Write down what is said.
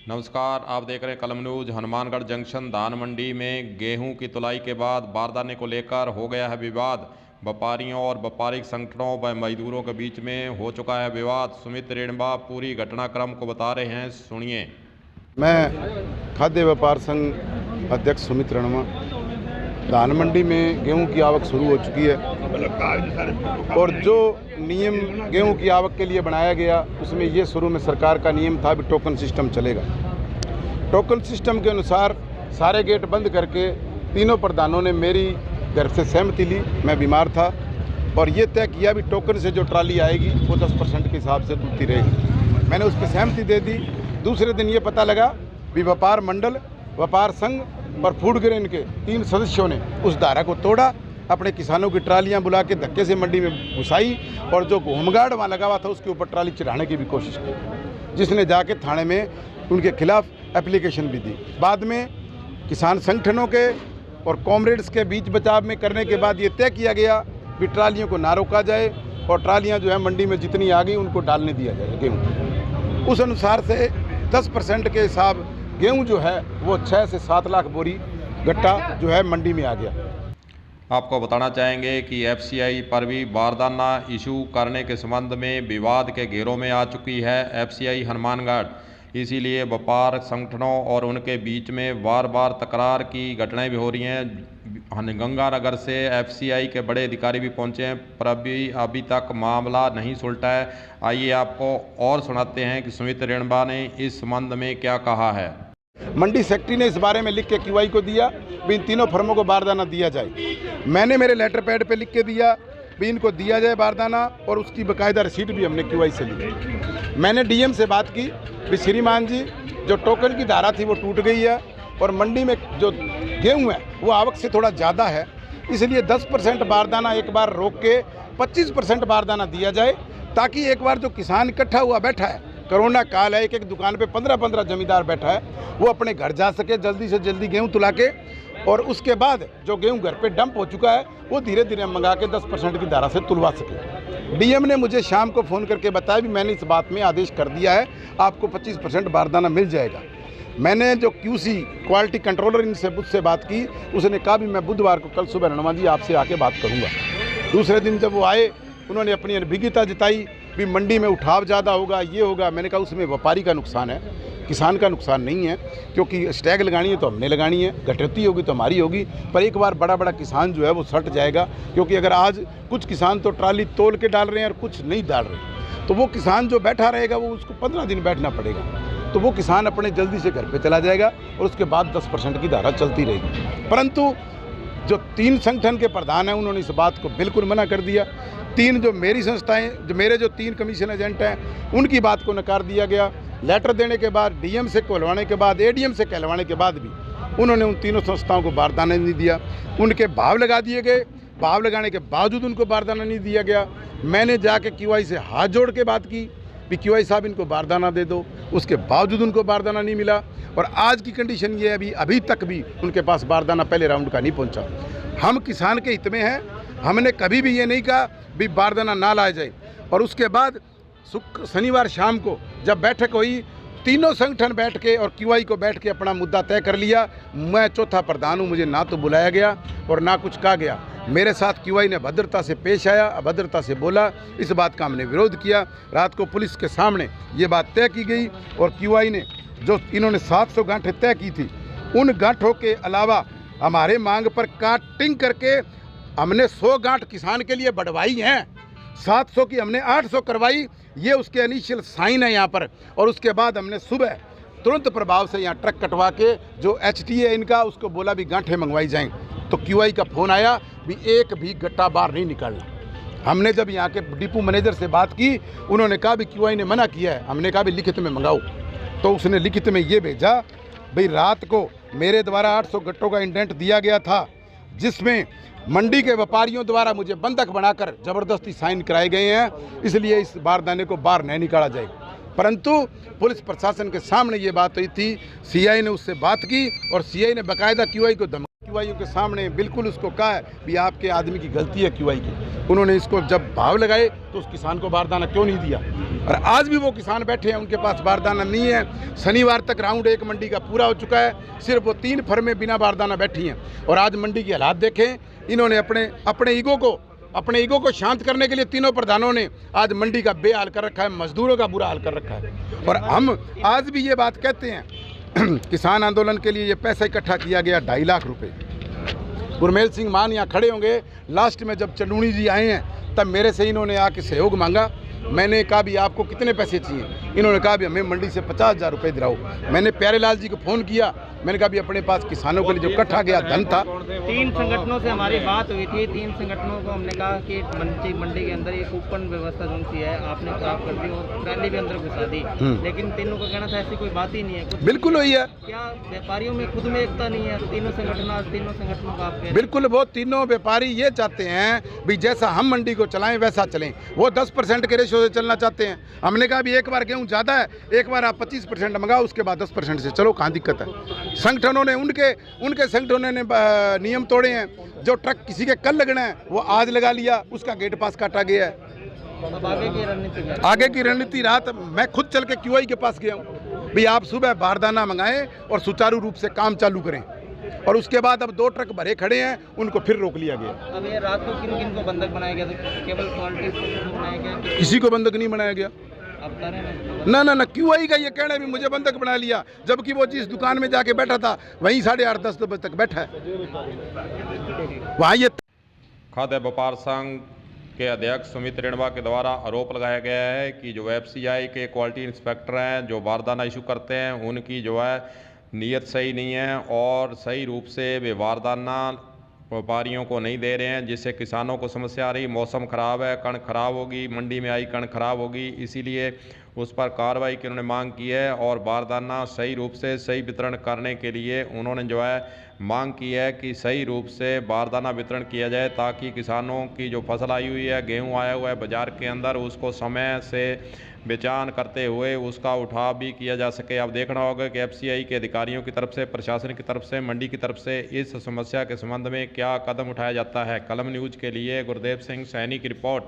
नमस्कार, आप देख रहे हैं कलम न्यूज। हनुमानगढ़ जंक्शन धान मंडी में गेहूं की तुलाई के बाद बारदाने को लेकर हो गया है विवाद। व्यापारियों और व्यापारिक संगठनों व मजदूरों के बीच में हो चुका है विवाद। सुमित रेणवा पूरी घटनाक्रम को बता रहे हैं, सुनिए। मैं खाद्य व्यापार संघ अध्यक्ष सुमित रेणवा। धान मंडी में गेहूं की आवक शुरू हो चुकी है और जो नियम गेहूं की आवक के लिए बनाया गया उसमें ये शुरू में सरकार का नियम था भी टोकन सिस्टम चलेगा। टोकन सिस्टम के अनुसार सारे गेट बंद करके तीनों प्रधानों ने मेरी घर से सहमति ली। मैं बीमार था और ये तय किया भी टोकन से जो ट्राली आएगी वो 10% के हिसाब से तुलती रहेगी। मैंने उस पर सहमति दे दी। दूसरे दिन ये पता लगा भी व्यापार मंडल, व्यापार संघ और फूड ग्रेन के 3 सदस्यों ने उस धारा को तोड़ा, अपने किसानों की ट्रालियां बुला के धक्के से मंडी में घुसाई और जो होमगार्ड वहाँ लगा हुआ था उसके ऊपर ट्राली चढ़ाने की भी कोशिश की, जिसने जाके थाने में उनके खिलाफ एप्लीकेशन भी दी। बाद में किसान संगठनों के और कॉमरेड्स के बीच बचाव में करने के बाद ये तय किया गया कि ट्रालियों को ना रोका जाए और ट्रालियाँ जो है मंडी में जितनी आ गई उनको डालने दिया जाए गेहूँ। उस अनुसार से 10% के हिसाब गेहूं जो है वो 6 से 7 लाख बोरी गट्टा जो है मंडी में आ गया। आपको बताना चाहेंगे कि एफसीआई पर भी बारदाना इशू करने के संबंध में विवाद के घेरों में आ चुकी है एफसीआई हनुमानगढ़। इसीलिए व्यापार संगठनों और उनके बीच में बार बार तकरार की घटनाएं भी हो रही हैं। गंगानगर से एफसीआई के बड़े अधिकारी भी पहुंचे हैं पर अभी तक मामला नहीं सुलटा है। आइए आपको और सुनाते हैं कि सुमित रेणवा ने इस संबंध में क्या कहा है। मंडी सेक्रेटरी ने इस बारे में लिख के क्यूआई को दिया भी इन तीनों फर्मों को बारदाना दिया जाए। मैंने मेरे लेटर पैड पे लिख के दिया भी इनको दिया जाए बारदाना और उसकी बाकायदा रसीद भी हमने क्यूआई से ली। मैंने डीएम से बात की भी श्रीमान जी जो टोकन की धारा थी वो टूट गई है और मंडी में जो गेहूँ है वो आवक से थोड़ा ज़्यादा है, इसलिए 10% बारदाना एक बार रोक के 25% बारदाना दिया जाए ताकि एक बार जो किसान इकट्ठा हुआ बैठा है, कोरोना काल है, एक दुकान पे 15-15 जमींदार बैठा है, वो अपने घर जा सके, जल्दी से जल्दी गेहूं तुला के और उसके बाद जो गेहूं घर पे डंप हो चुका है वो धीरे धीरे मंगा के 10% की धारा से तुलवा सके। डीएम ने मुझे शाम को फ़ोन करके बताया भी मैंने इस बात में आदेश कर दिया है, आपको 25% बारदाना मिल जाएगा। मैंने जो क्यूसी क्वालिटी कंट्रोलर इनसे मुझसे बात की, उसने कहा भी मैं बुधवार को कल सुबह रेणवा जी आपसे आके बात करूँगा। दूसरे दिन जब वो आए उन्होंने अपनी अनभिज्ञता जताई भी मंडी में उठाव ज़्यादा होगा, ये होगा। मैंने कहा उसमें व्यापारी का नुकसान है, किसान का नुकसान नहीं है, क्योंकि स्टैग लगानी है तो हमने लगानी है, कटौती होगी तो हमारी होगी। पर एक बार बड़ा बड़ा किसान जो है वो सट जाएगा, क्योंकि अगर आज कुछ किसान तो ट्राली तोल के डाल रहे हैं और कुछ नहीं डाल रहे, तो वो किसान जो बैठा रहेगा वो उसको 15 दिन बैठना पड़ेगा, तो वो किसान अपने जल्दी से घर पे चला जाएगा और उसके बाद 10% की धारा चलती रहेगी। परंतु जो 3 संगठन के प्रधान हैं उन्होंने इस बात को बिल्कुल मना कर दिया। 3 जो मेरी संस्थाएं, जो मेरे जो 3 कमीशन एजेंट हैं उनकी बात को नकार दिया गया। लेटर देने के बाद, डीएम से कहलवाने के बाद, एडीएम से कहलवाने के बाद भी उन्होंने उन तीनों संस्थाओं को बारदाना नहीं दिया। उनके भाव लगा दिए गए, भाव लगाने के बावजूद उनको बारदाना नहीं दिया गया। मैंने जाके क्यूआई से हाथ जोड़ के बात की भी क्यूआई साहब इनको बारदाना दे दो, उसके बावजूद उनको बारदाना नहीं मिला। और आज की कंडीशन ये है अभी तक भी उनके पास बारदाना पहले राउंड का नहीं पहुंचा। हम किसान के हित में हैं, हमने कभी भी ये नहीं कहा भी बारदाना ना लाया जाए। और उसके बाद शनिवार शाम को जब बैठक हुई, तीनों संगठन बैठ के और क्यूआई को बैठ के अपना मुद्दा तय कर लिया। मैं चौथा प्रधान हूँ, मुझे ना तो बुलाया गया और ना कुछ कहा गया। मेरे साथ क्यूआई ने भद्रता से पेश आया, अभद्रता से बोला, इस बात का हमने विरोध किया। रात को पुलिस के सामने ये बात तय की गई और क्यूआई ने जो इन्होंने 700 गांठें तय की थी, उन गांठों के अलावा हमारे मांग पर काटिंग करके हमने 100 गांठ किसान के लिए बढ़वाई हैं। 700 की हमने 800 करवाई, ये उसके इनिशियल साइन है यहाँ पर। और उसके बाद हमने सुबह तुरंत प्रभाव से यहाँ ट्रक कटवा के जो HT है इनका, उसको बोला भी गांठें मंगवाई जाएं। तो क्यूआई का फ़ोन आया भी एक भी गट्टा बाहर नहीं निकालना। हमने जब यहाँ के डिपो मैनेजर से बात की, उन्होंने कहा भी क्यूआई ने मना किया है। हमने कहा भी लिखित में मंगाओ, तो उसने लिखित में ये भेजा भाई रात को मेरे द्वारा 800 गट्टों का इंडेंट दिया गया था, जिसमें मंडी के व्यापारियों द्वारा मुझे बंधक बनाकर ज़बरदस्ती साइन कराए गए हैं, इसलिए इस बारदाने को बाहर नहीं निकाला जाए। परंतु पुलिस प्रशासन के सामने ये बात हुई थी, सीआई ने उससे बात की और सीआई ने बाकायदा क्यूआई को धमकी क्यूआईओ के सामने बिल्कुल उसको कहा है भी आपके आदमी की गलती है क्यूआई की। उन्होंने इसको जब भाव लगाए तो उस किसान को बारदाना क्यों नहीं दिया, और आज भी वो किसान बैठे हैं उनके पास बारदाना नहीं है। शनिवार तक राउंड 1 मंडी का पूरा हो चुका है, सिर्फ वो 3 फर्में बिना बारदाना बैठी हैं। और आज मंडी की हालात देखें, इन्होंने अपने ईगो को शांत करने के लिए तीनों प्रधानों ने आज मंडी का बेहाल कर रखा है, मजदूरों का बुरा हाल कर रखा है। और हम आज भी ये बात कहते हैं किसान आंदोलन के लिए ये पैसा इकट्ठा किया गया 2.5 लाख रुपए। गुरमेल सिंह मान यहाँ खड़े होंगे, लास्ट में जब चंदूनी जी आए हैं तब मेरे से इन्होंने आके सहयोग मांगा। मैंने कहा भी आपको कितने पैसे चाहिए, इन्होंने कहा भी हमें मंडी से 50,000 रुपये दिलाओ। मैंने प्यारेलाल जी को फ़ोन किया, मैंने कहा भी अपने पास किसानों के लिए जो इकट्ठा गया धन था। 3 संगठनों से हमारी बात हुई थी, 3 संगठनों को हमने कहा कि मंडी के अंदर ये कूपन व्यवस्था जो सी है आपने खराब कर दी और रैली भी अंदर घुसा दी, लेकिन तीनों का कहना था ऐसी कोई बात ही नहीं है। कुछ बिल्कुल हुई है। क्या व्यापारियों में खुद में एकता नहीं है? तीनों संगठनों का आप बिल्कुल, वो तीनों व्यापारी ये चाहते हैं भी जैसा हम मंडी को चलाएं वैसा चलें। वो 10% के रेशो से चलना चाहते हैं। हमने कहा भी एक बार गेहूँ ज़्यादा है, एक बार आप 25% मंगाओ, उसके बाद 10% से चलो, कहाँ दिक्कत है। संगठनों ने उनके संगठनों ने नियम तोड़े हैं। जो ट्रक किसी के कल लगना है वो आज लगा लिया, उसका गेट पास काटा गया है। अब आगे की रणनीति रात मैं खुद चल के क्यूआई के पास गया हूँ भी आप सुबह बारदाना मंगाएं और सुचारू रूप से काम चालू करें। और उसके बाद अब 2 ट्रक भरे खड़े हैं, उनको फिर रोक लिया गया। अब ये रात को किन को बंधक बनाया गया? तो केवल क्वालिटी बनाया गया, किसी को बंधक नहीं बनाया गया। ना क्यूआई का ये कहना है भी मुझे बंधक बना लिया, जबकि वो जिस दुकान में जाके बैठा था वहीं 8:30-10 बजे तक बैठा है वहाँ। ये खाद्य व्यापार संघ के अध्यक्ष सुमित रिणवा के द्वारा आरोप लगाया गया है कि जो एफसीआई के क्वालिटी इंस्पेक्टर हैं जो बारदाना इशू करते हैं उनकी जो है नीयत सही नहीं है और सही रूप से वे बारदाना व्यापारियों को नहीं दे रहे हैं, जिससे किसानों को समस्या आ रही। मौसम ख़राब है, कणक खराब होगी, मंडी में आई कणक खराब होगी, इसीलिए उस पर कार्रवाई की उन्होंने मांग की है। और बारदाना सही रूप से सही वितरण करने के लिए उन्होंने जो है मांग की है कि सही रूप से बारदाना वितरण किया जाए, ताकि किसानों की जो फसल आई हुई है, गेहूँ आया हुआ है बाज़ार के अंदर, उसको समय से बेचान करते हुए उसका उठाव भी किया जा सके। अब देखना होगा कि एफसीआई के अधिकारियों की तरफ से, प्रशासन की तरफ से, मंडी की तरफ से इस समस्या के संबंध में क्या कदम उठाया जाता है। कलम न्यूज़ के लिए गुरदेव सिंह सैनी की रिपोर्ट।